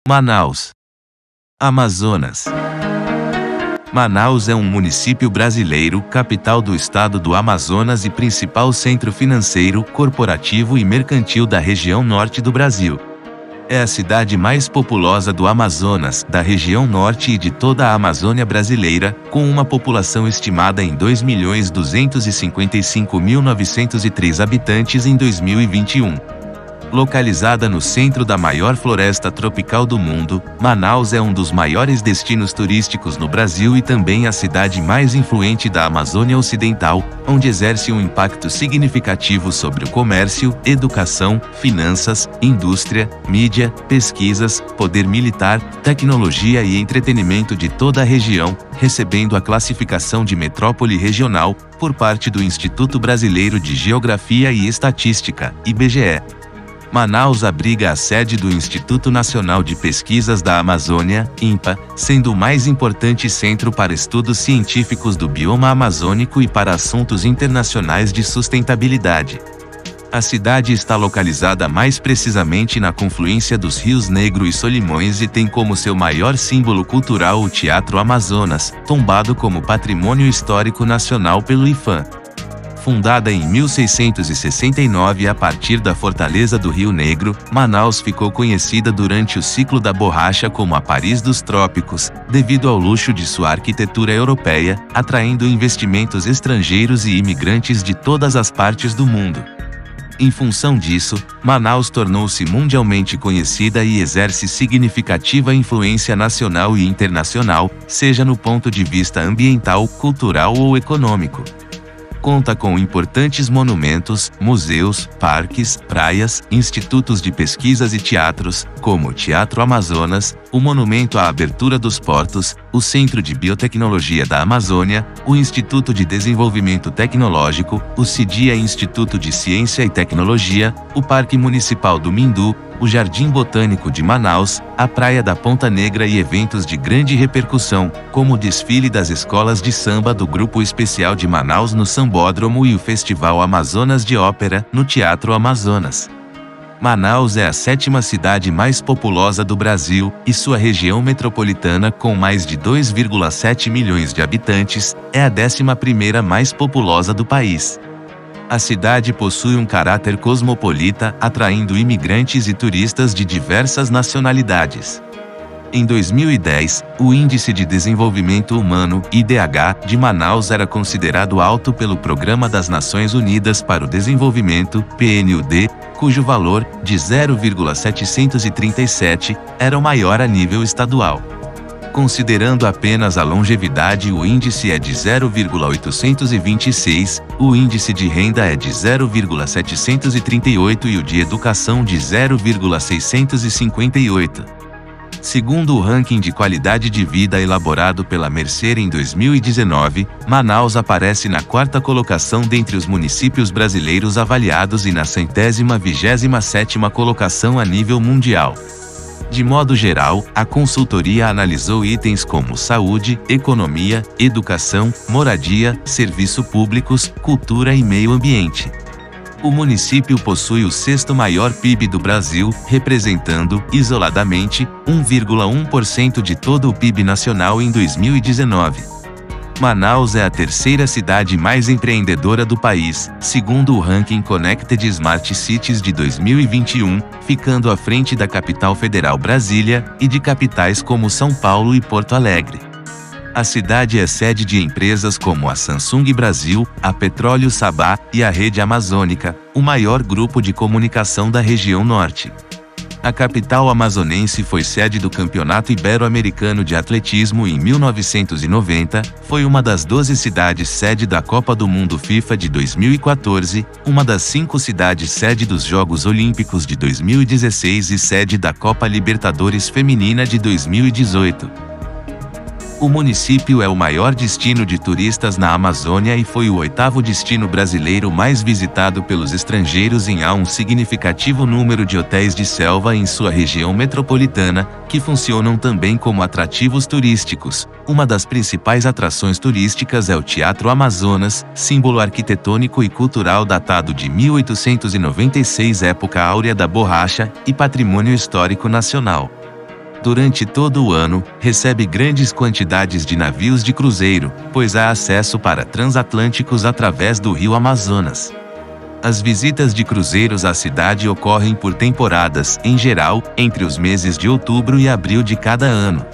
Manaus, Amazonas. Manaus é um município brasileiro, capital do estado do Amazonas e principal centro financeiro, corporativo e mercantil da região norte do Brasil. É a cidade mais populosa do Amazonas, da região norte e de toda a Amazônia brasileira, com uma população estimada em 2.255.903 habitantes em 2021. Localizada no centro da maior floresta tropical do mundo, Manaus é um dos maiores destinos turísticos no Brasil e também a cidade mais influente da Amazônia Ocidental, onde exerce um impacto significativo sobre o comércio, educação, finanças, indústria, mídia, pesquisas, poder militar, tecnologia e entretenimento de toda a região, recebendo a classificação de metrópole regional, por parte do Instituto Brasileiro de Geografia e Estatística, IBGE. Manaus abriga a sede do Instituto Nacional de Pesquisas da Amazônia, INPA, sendo o mais importante centro para estudos científicos do bioma amazônico e para assuntos internacionais de sustentabilidade. A cidade está localizada mais precisamente na confluência dos rios Negro e Solimões e tem como seu maior símbolo cultural o Teatro Amazonas, tombado como Patrimônio Histórico Nacional pelo IPHAN. Fundada em 1669 a partir da fortaleza do Rio Negro, Manaus ficou conhecida durante o ciclo da borracha como a Paris dos Trópicos, devido ao luxo de sua arquitetura europeia, atraindo investimentos estrangeiros e imigrantes de todas as partes do mundo. Em função disso, Manaus tornou-se mundialmente conhecida e exerce significativa influência nacional e internacional, seja no ponto de vista ambiental, cultural ou econômico. Conta com importantes monumentos, museus, parques, praias, institutos de pesquisas e teatros, como o Teatro Amazonas, o Monumento à Abertura dos Portos, o Centro de Biotecnologia da Amazônia, o Instituto de Desenvolvimento Tecnológico, o CIDIA Instituto de Ciência e Tecnologia, o Parque Municipal do Mindu, o Jardim Botânico de Manaus, a Praia da Ponta Negra e eventos de grande repercussão, como o desfile das escolas de samba do Grupo Especial de Manaus no Sambódromo e o Festival Amazonas de Ópera, no Teatro Amazonas. Manaus é a 7ª cidade mais populosa do Brasil, e sua região metropolitana, com mais de 2,7 milhões de habitantes, é a 11ª mais populosa do país. A cidade possui um caráter cosmopolita, atraindo imigrantes e turistas de diversas nacionalidades. Em 2010, o Índice de Desenvolvimento Humano, IDH, de Manaus era considerado alto pelo Programa das Nações Unidas para o Desenvolvimento, PNUD, cujo valor, de 0,737, era o maior a nível estadual. Considerando apenas a longevidade, o índice é de 0,826, o índice de renda é de 0,738 e o de educação de 0,658. Segundo o ranking de qualidade de vida elaborado pela Mercer em 2019, Manaus aparece na 4ª colocação dentre os municípios brasileiros avaliados e na 127ª colocação a nível mundial. De modo geral, a consultoria analisou itens como saúde, economia, educação, moradia, serviços públicos, cultura e meio ambiente. O município possui o 6º maior PIB do Brasil, representando, isoladamente, 1,1% de todo o PIB nacional em 2019. Manaus é a 3ª cidade mais empreendedora do país, segundo o ranking Connected Smart Cities de 2021, ficando à frente da capital federal Brasília, e de capitais como São Paulo e Porto Alegre. A cidade é sede de empresas como a Samsung Brasil, a Petróleo Sabá e a Rede Amazônica, o maior grupo de comunicação da região norte. A capital amazonense foi sede do Campeonato Ibero-Americano de Atletismo em 1990, foi uma das 12 cidades sede da Copa do Mundo FIFA de 2014, uma das 5 cidades sede dos Jogos Olímpicos de 2016 e sede da Copa Libertadores Feminina de 2018. O município é o maior destino de turistas na Amazônia e foi o 8º destino brasileiro mais visitado pelos estrangeiros e há um significativo número de hotéis de selva em sua região metropolitana, que funcionam também como atrativos turísticos. Uma das principais atrações turísticas é o Teatro Amazonas, símbolo arquitetônico e cultural datado de 1896, época áurea da borracha, e patrimônio histórico nacional. Durante todo o ano, recebe grandes quantidades de navios de cruzeiro, pois há acesso para transatlânticos através do rio Amazonas. As visitas de cruzeiros à cidade ocorrem por temporadas, em geral, entre os meses de outubro e abril de cada ano.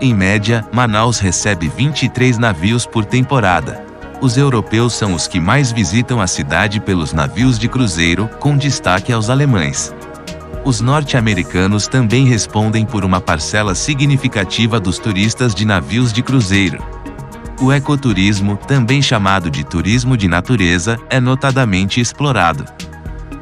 Em média, Manaus recebe 23 navios por temporada. Os europeus são os que mais visitam a cidade pelos navios de cruzeiro, com destaque aos alemães. Os norte-americanos também respondem por uma parcela significativa dos turistas de navios de cruzeiro. O ecoturismo, também chamado de turismo de natureza, é notadamente explorado.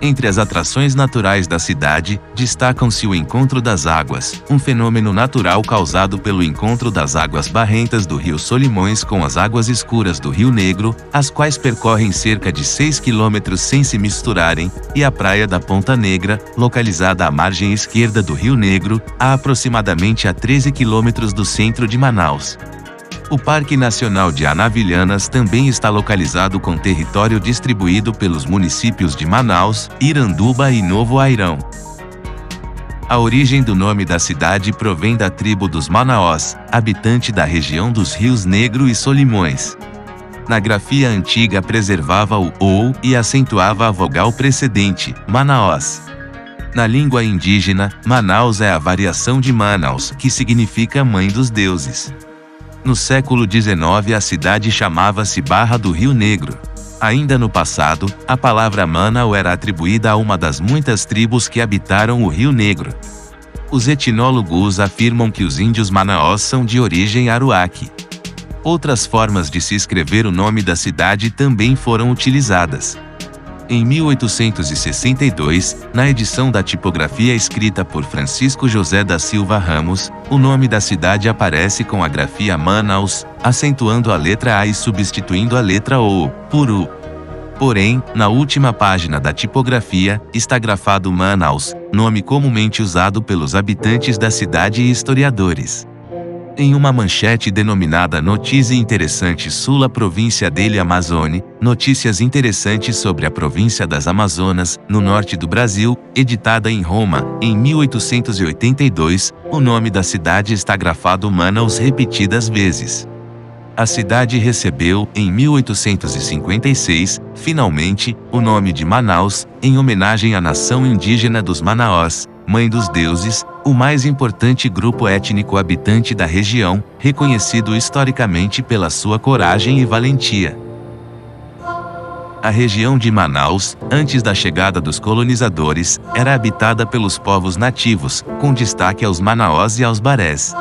Entre as atrações naturais da cidade, destacam-se o Encontro das Águas, um fenômeno natural causado pelo encontro das águas barrentas do rio Solimões com as águas escuras do Rio Negro, as quais percorrem cerca de 6 quilômetros sem se misturarem, e a Praia da Ponta Negra, localizada à margem esquerda do Rio Negro, a aproximadamente a 13 quilômetros do centro de Manaus. O Parque Nacional de Anavilhanas também está localizado com território distribuído pelos municípios de Manaus, Iranduba e Novo Airão. A origem do nome da cidade provém da tribo dos Manaós, habitante da região dos rios Negro e Solimões. Na grafia antiga preservava o ou e acentuava a vogal precedente, Manaós. Na língua indígena, Manaus é a variação de Manaus, que significa Mãe dos Deuses. No século XIX a cidade chamava-se Barra do Rio Negro. Ainda no passado, a palavra Manau era atribuída a uma das muitas tribos que habitaram o Rio Negro. Os etnólogos afirmam que os índios Manaós são de origem aruaque. Outras formas de se escrever o nome da cidade também foram utilizadas. Em 1862, na edição da tipografia escrita por Francisco José da Silva Ramos, o nome da cidade aparece com a grafia Manaus, acentuando a letra A e substituindo a letra O, por U. Porém, na última página da tipografia, está grafado Manaus, nome comumente usado pelos habitantes da cidade e historiadores. Em uma manchete denominada Notícia Interessante Sula Província dele Amazone, notícias interessantes sobre a província das Amazonas, no norte do Brasil, editada em Roma, em 1882, o nome da cidade está grafado Manaus repetidas vezes. A cidade recebeu, em 1856, finalmente, o nome de Manaus, em homenagem à nação indígena dos Manaós, Mãe dos Deuses, o mais importante grupo étnico habitante da região, reconhecido historicamente pela sua coragem e valentia. A região de Manaus, antes da chegada dos colonizadores, era habitada pelos povos nativos, com destaque aos Manaós e aos Barés.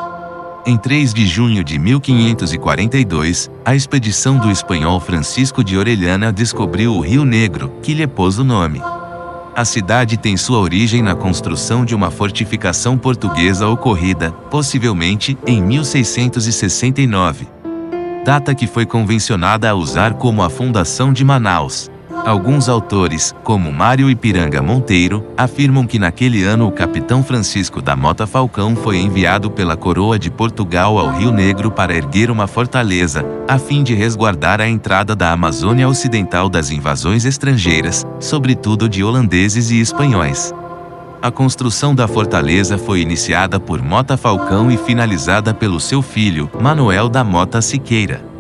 Em 3 de junho de 1542, a expedição do espanhol Francisco de Orellana descobriu o Rio Negro, que lhe pôs o nome. A cidade tem sua origem na construção de uma fortificação portuguesa ocorrida, possivelmente, em 1669. Data que foi convencionada a usar como a fundação de Manaus. Alguns autores, como Mário Ipiranga Monteiro, afirmam que naquele ano o capitão Francisco da Mota Falcão foi enviado pela coroa de Portugal ao Rio Negro para erguer uma fortaleza, a fim de resguardar a entrada da Amazônia Ocidental das invasões estrangeiras, sobretudo de holandeses e espanhóis. A construção da fortaleza foi iniciada por Mota Falcão e finalizada pelo seu filho, Manuel da Mota Siqueira.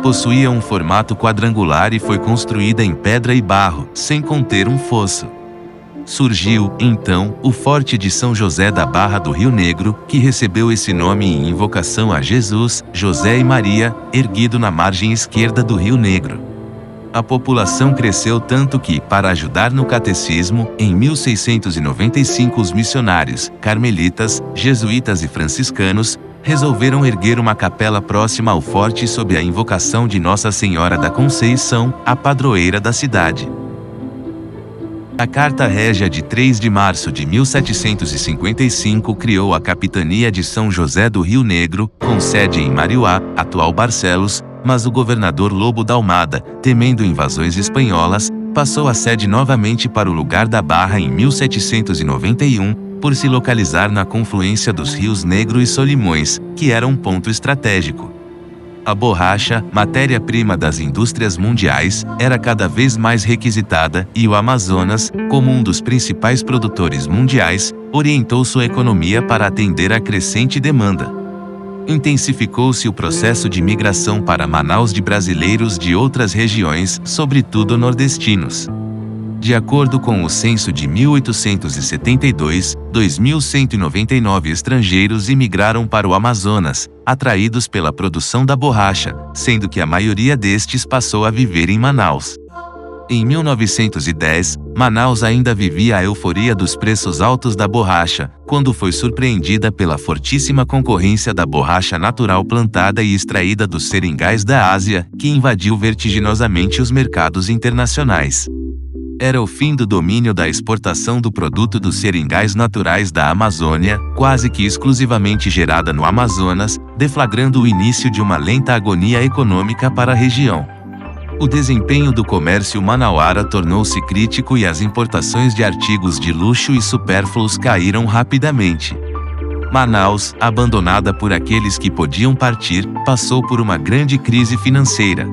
Possuía um formato quadrangular e foi construída em pedra e barro, sem conter um fosso. Surgiu, então, o Forte de São José da Barra do Rio Negro, que recebeu esse nome em invocação a Jesus, José e Maria, erguido na margem esquerda do Rio Negro. A população cresceu tanto que, para ajudar no catecismo, em 1695 os missionários, carmelitas, jesuítas e franciscanos, resolveram erguer uma capela próxima ao forte sob a invocação de Nossa Senhora da Conceição, a padroeira da cidade. A Carta Régia de 3 de março de 1755 criou a Capitania de São José do Rio Negro, com sede em Mariuá, atual Barcelos, mas o governador Lobo da Almada, temendo invasões espanholas, passou a sede novamente para o lugar da Barra em 1791, por se localizar na confluência dos rios Negro e Solimões, que era um ponto estratégico. A borracha, matéria-prima das indústrias mundiais, era cada vez mais requisitada, e o Amazonas, como um dos principais produtores mundiais, orientou sua economia para atender à crescente demanda. Intensificou-se o processo de migração para Manaus de brasileiros de outras regiões, sobretudo nordestinos. De acordo com o censo de 1872, 2.199 estrangeiros imigraram para o Amazonas, atraídos pela produção da borracha, sendo que a maioria destes passou a viver em Manaus. Em 1910, Manaus ainda vivia a euforia dos preços altos da borracha, quando foi surpreendida pela fortíssima concorrência da borracha natural plantada e extraída dos seringais da Ásia, que invadiu vertiginosamente os mercados internacionais. Era o fim do domínio da exportação do produto dos seringais naturais da Amazônia, quase que exclusivamente gerada no Amazonas, deflagrando o início de uma lenta agonia econômica para a região. O desempenho do comércio manauara tornou-se crítico e as importações de artigos de luxo e supérfluos caíram rapidamente. Manaus, abandonada por aqueles que podiam partir, passou por uma grande crise financeira.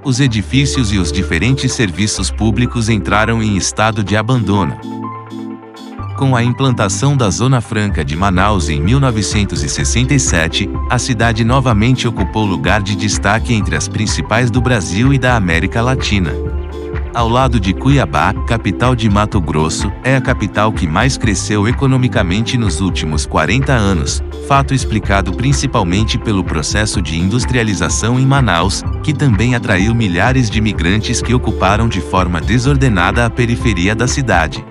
Os edifícios e os diferentes serviços públicos entraram em estado de abandono. Com a implantação da Zona Franca de Manaus em 1967, a cidade novamente ocupou lugar de destaque entre as principais do Brasil e da América Latina. Ao lado de Cuiabá, capital de Mato Grosso, é a capital que mais cresceu economicamente nos últimos 40 anos, fato explicado principalmente pelo processo de industrialização em Manaus, que também atraiu milhares de imigrantes que ocuparam de forma desordenada a periferia da cidade.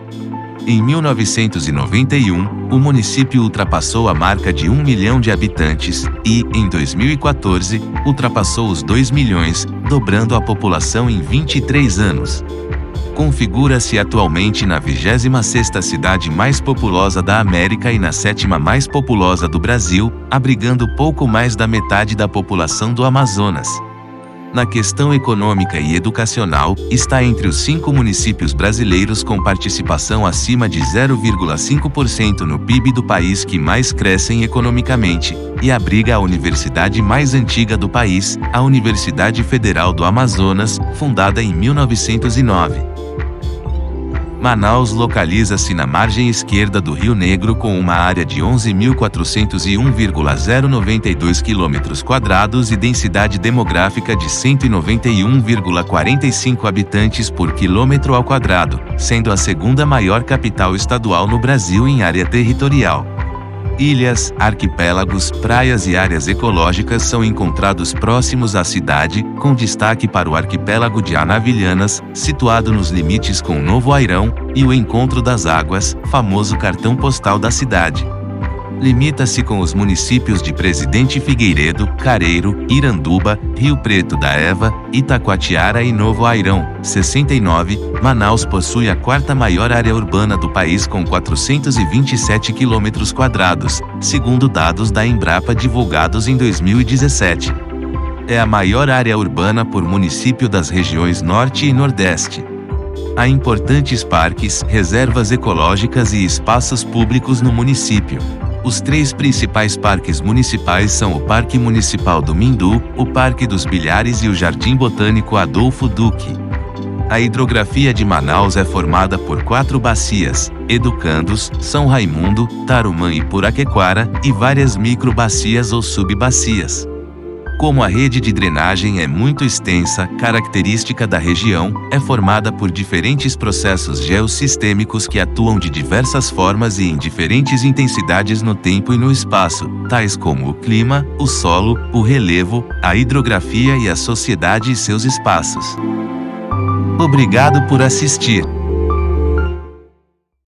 Em 1991, o município ultrapassou a marca de 1 milhão de habitantes e, em 2014, ultrapassou os 2 milhões, dobrando a população em 23 anos. Configura-se atualmente na 26ª cidade mais populosa da América e na 7ª mais populosa do Brasil, abrigando pouco mais da metade da população do Amazonas. Na questão econômica e educacional, está entre os 5 municípios brasileiros com participação acima de 0,5% no PIB do país que mais crescem economicamente, e abriga a universidade mais antiga do país, a Universidade Federal do Amazonas, fundada em 1909. Manaus localiza-se na margem esquerda do Rio Negro com uma área de 11.401,092 km² e densidade demográfica de 191,45 habitantes por quilômetro ao quadrado, sendo a segunda maior capital estadual no Brasil em área territorial. Ilhas, arquipélagos, praias e áreas ecológicas são encontrados próximos à cidade, com destaque para o arquipélago de Anavilhanas, situado nos limites com Novo Airão, e o Encontro das Águas, famoso cartão postal da cidade. Limita-se com os municípios de Presidente Figueiredo, Careiro, Iranduba, Rio Preto da Eva, Itacoatiara e Novo Airão. 69. Manaus possui a 4ª maior área urbana do país com 427 km², segundo dados da Embrapa divulgados em 2017. É a maior área urbana por município das regiões Norte e Nordeste. Há importantes parques, reservas ecológicas e espaços públicos no município. Os 3 principais parques municipais são o Parque Municipal do Mindu, o Parque dos Bilhares e o Jardim Botânico Adolfo Duque. A hidrografia de Manaus é formada por 4 bacias: Educandos, São Raimundo, Tarumã e Puraquequara, e várias microbacias ou subbacias. Como a rede de drenagem é muito extensa, característica da região, é formada por diferentes processos geossistêmicos que atuam de diversas formas e em diferentes intensidades no tempo e no espaço, tais como o clima, o solo, o relevo, a hidrografia e a sociedade e seus espaços. Obrigado por assistir.